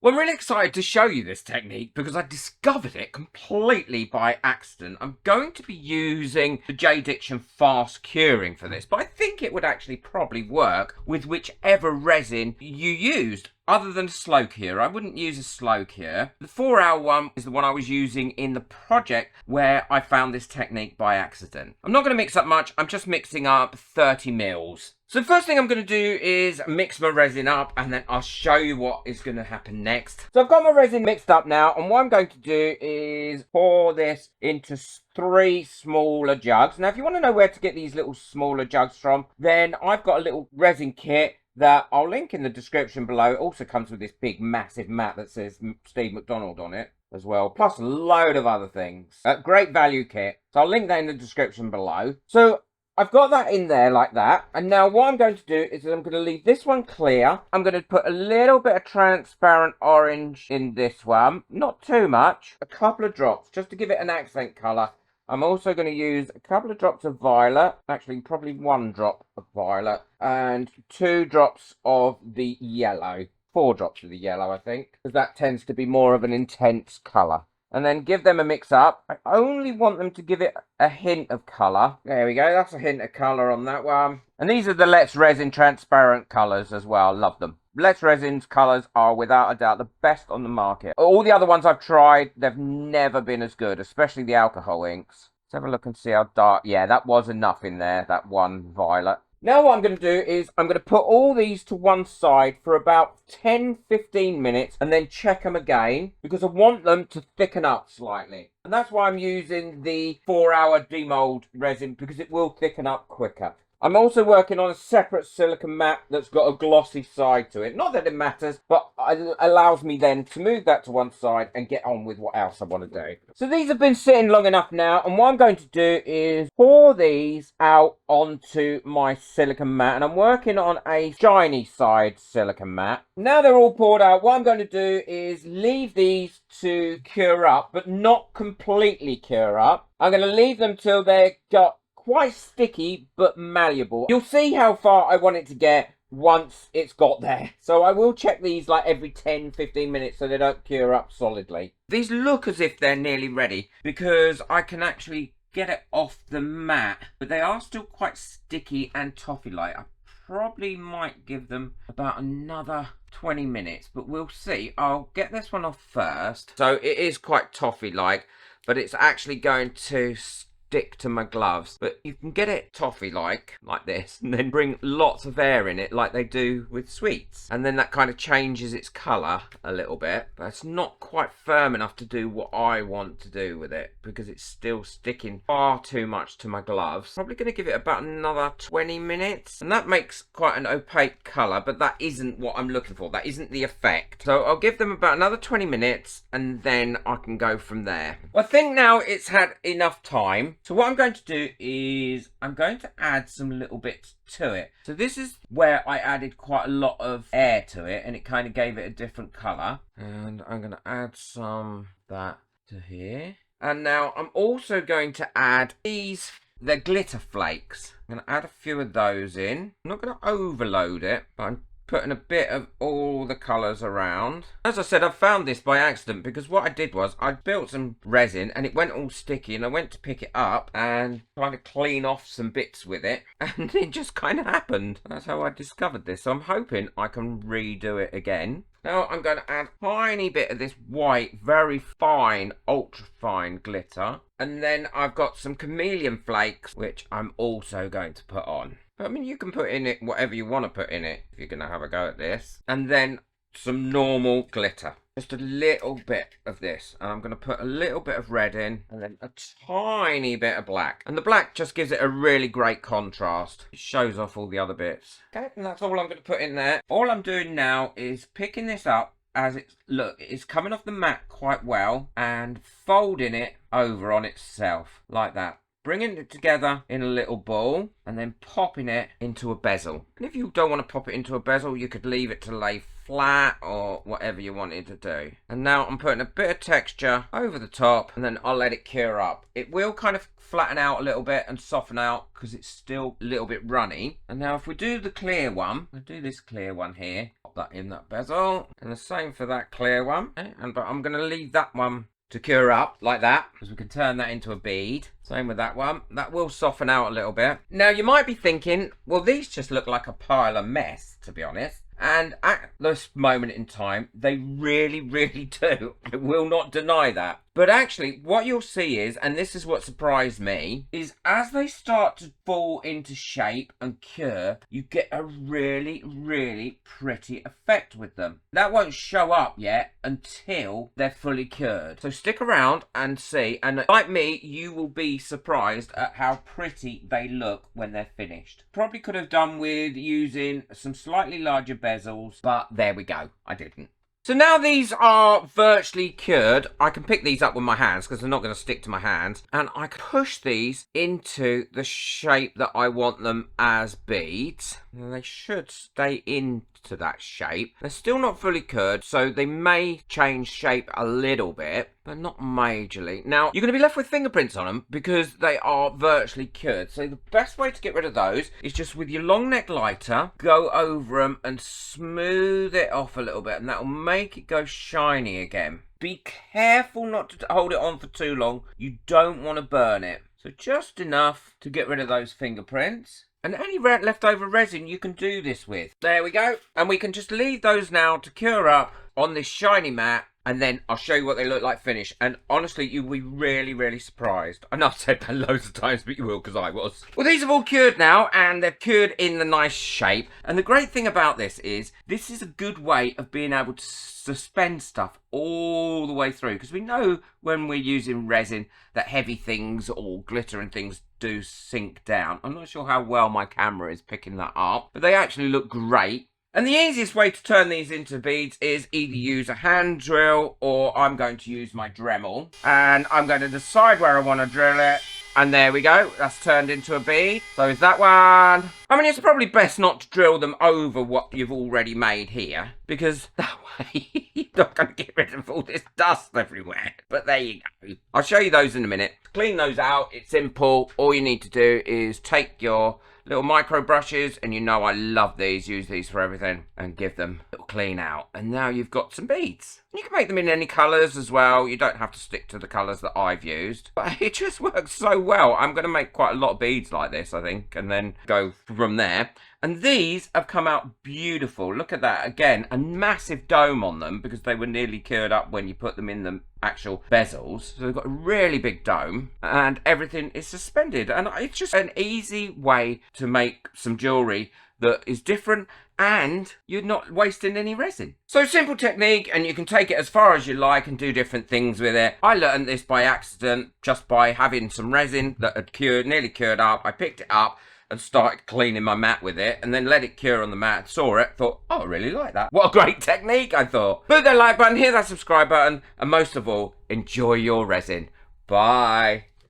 Well, I'm really excited to show you this technique because I discovered it completely by accident. I'm going to be using the JDiction fast curing for this, but I think it would actually probably work with whichever resin you used. Other than a slow cure, I wouldn't use a slow cure. The 4-hour one is the one I was using in the project where I found this technique by accident. I'm not going to mix up much, I'm just mixing up 30 mils. So the first thing I'm going to do is mix my resin up, and then I'll show you what is going to happen next. So I've got my resin mixed up now, and what I'm going to do is pour this into 3 smaller jugs. Now if you want to know where to get these little smaller jugs from, then I've got a little resin kit that I'll link in the description below. It also comes with this big massive mat that says Steve McDonald on it as well, plus a load of other things. Great value kit, so I'll link that in the description below. So I've got that in there like that, and now what I'm going to do is I'm going to leave this one clear. I'm going to put a little bit of transparent orange in this one, not too much, a couple of drops just to give it an accent colour. I'm also going to use a couple of drops of violet, actually probably 1 drop of violet, and 2 drops of the yellow. 4 drops of the yellow, I think, because that tends to be more of an intense colour. And then give them a mix up. I only want them to give it a hint of colour. There we go, that's a hint of colour on that one. And these are the Let's Resin transparent colours as well, love them. Let's Resin's colours are without a doubt the best on the market. All the other ones I've tried, they've never been as good, especially the alcohol inks. Let's have a look and see how dark. Yeah, that was enough in there, that one violet. Now what I'm going to do is I'm going to put all these to one side for about 10-15 minutes and then check them again because I want them to thicken up slightly. And that's why I'm using the 4-hour Demould resin, because it will thicken up quicker. I'm also working on a separate silicone mat that's got a glossy side to it. Not that it matters, but it allows me then to move that to one side and get on with what else I want to do. So these have been sitting long enough now, and what I'm going to do is pour these out onto my silicone mat, and I'm working on a shiny side silicone mat. Now they're all poured out, what I'm going to do is leave these to cure up, but not completely cure up. I'm going to leave them till they've got quite sticky but malleable. You'll see how far I want it to get once it's got there. So I will check these like every 10-15 minutes so they don't cure up solidly. These look as if they're nearly ready because I can actually get it off the mat, but they are still quite sticky and toffee-like. I probably might give them about another 20 minutes, but we'll see. I'll get this one off first. So it is quite toffee-like, but it's actually going to stick to my gloves. But you can get it toffee like this, and then bring lots of air in it like they do with sweets, and then that kind of changes its colour a little bit, but it's not quite firm enough to do what I want to do with it because it's still sticking far too much to my gloves. Probably going to give it about another 20 minutes, and that makes quite an opaque colour, but that isn't what I'm looking for. That isn't the effect. So I'll give them about another 20 minutes and then I can go from there. I think now it's had enough time. So what I'm going to do is I'm going to add some little bits to it. So this is where I added quite a lot of air to it, and it kind of gave it a different colour. And I'm going to add some of that to here. And now I'm also going to add these, they're glitter flakes. I'm going to add a few of those in. I'm not going to overload it, but I'm putting a bit of all the colours around. As I said, I found this by accident because what I did was I built some resin and it went all sticky, and I went to pick it up and trying to clean off some bits with it, and it just kind of happened. That's how I discovered this. So I'm hoping I can redo it again. Now I'm going to add a tiny bit of this white, very fine, ultra fine glitter, and then I've got some chameleon flakes which I'm also going to put on. I mean, you can put in it whatever you want to put in it if you're going to have a go at this. And then some normal glitter. Just a little bit of this. And I'm going to put a little bit of red in and then a tiny bit of black. And the black just gives it a really great contrast. It shows off all the other bits. Okay, and that's all I'm going to put in there. All I'm doing now is picking this up as it's, look, it's coming off the mat quite well, and folding it over on itself like that. Bringing it together in a little ball and then popping it into a bezel. And if you don't want to pop it into a bezel, you could leave it to lay flat or whatever you want it to do. And now I'm putting a bit of texture over the top, and then I'll let it cure up. It will kind of flatten out a little bit and soften out because it's still a little bit runny. And now if we do the clear one, I'll do this clear one here, pop that in that bezel, and the same for that clear one. Okay, but I'm going to leave that one to cure up like that, because we can turn that into a bead. Same with that one. That will soften out a little bit. Now you might be thinking, well, these just look like a pile of mess, to be honest. And at this moment in time, they really, really do. I will not deny that. But actually, what you'll see is, and this is what surprised me, is as they start to fall into shape and cure, you get a really, really pretty effect with them. That won't show up yet until they're fully cured. So stick around and see. And like me, you will be surprised at how pretty they look when they're finished. Probably could have done with using some slightly larger bezels, but there we go. I didn't. So now these are virtually cured. I can pick these up with my hands because they're not going to stick to my hands. And I can push these into the shape that I want them as beads. And they should stay into that shape. They're still not fully cured, so they may change shape a little bit, but not majorly. Now, you're going to be left with fingerprints on them because they are virtually cured. So the best way to get rid of those is just with your long neck lighter, go over them and smooth it off a little bit, and that will make it go shiny again. Be careful not to hold it on for too long. You don't want to burn it. So just enough to get rid of those fingerprints. And any leftover resin you can do this with. There we go. And we can just leave those now to cure up on this shiny mat. And then I'll show you what they look like finished. And honestly, you'll be really, really surprised. I know I've said that loads of times, but you will, because I was. Well, these have all cured now, and they've cured in the nice shape. And the great thing about this is a good way of being able to suspend stuff all the way through. Because we know when we're using resin that heavy things or glitter and things do sink down. I'm not sure how well my camera is picking that up, but they actually look great. And the easiest way to turn these into beads is either use a hand drill, or I'm going to use my Dremel. And I'm going to decide where I want to drill it. And there we go. That's turned into a bead. So is that one. I mean, it's probably best not to drill them over what you've already made here, because that way you're not going to get rid of all this dust everywhere. But there you go. I'll show you those in a minute. To clean those out, it's simple. All you need to do is take your little micro brushes, and you know I love these, use these for everything, and give them a little clean out. And now you've got some beads. You can make them in any colours as well. You don't have to stick to the colours that I've used, but it just works so well. I'm going to make quite a lot of beads like this, I think, and then go from there. And these have come out beautiful. Look at that. Again, a massive dome on them because they were nearly cured up when you put them in the actual bezels. So they've got a really big dome and everything is suspended. And it's just an easy way to make some jewellery that is different and you're not wasting any resin. So simple technique, and you can take it as far as you like and do different things with it. I learned this by accident, just by having some resin that had cured, nearly cured up. I picked it up and started cleaning my mat with it, and then let it cure on the mat, saw it, thought, oh, I really like that. What a great technique, I thought. Put that like button, hit that subscribe button, and most of all, enjoy your resin. Bye.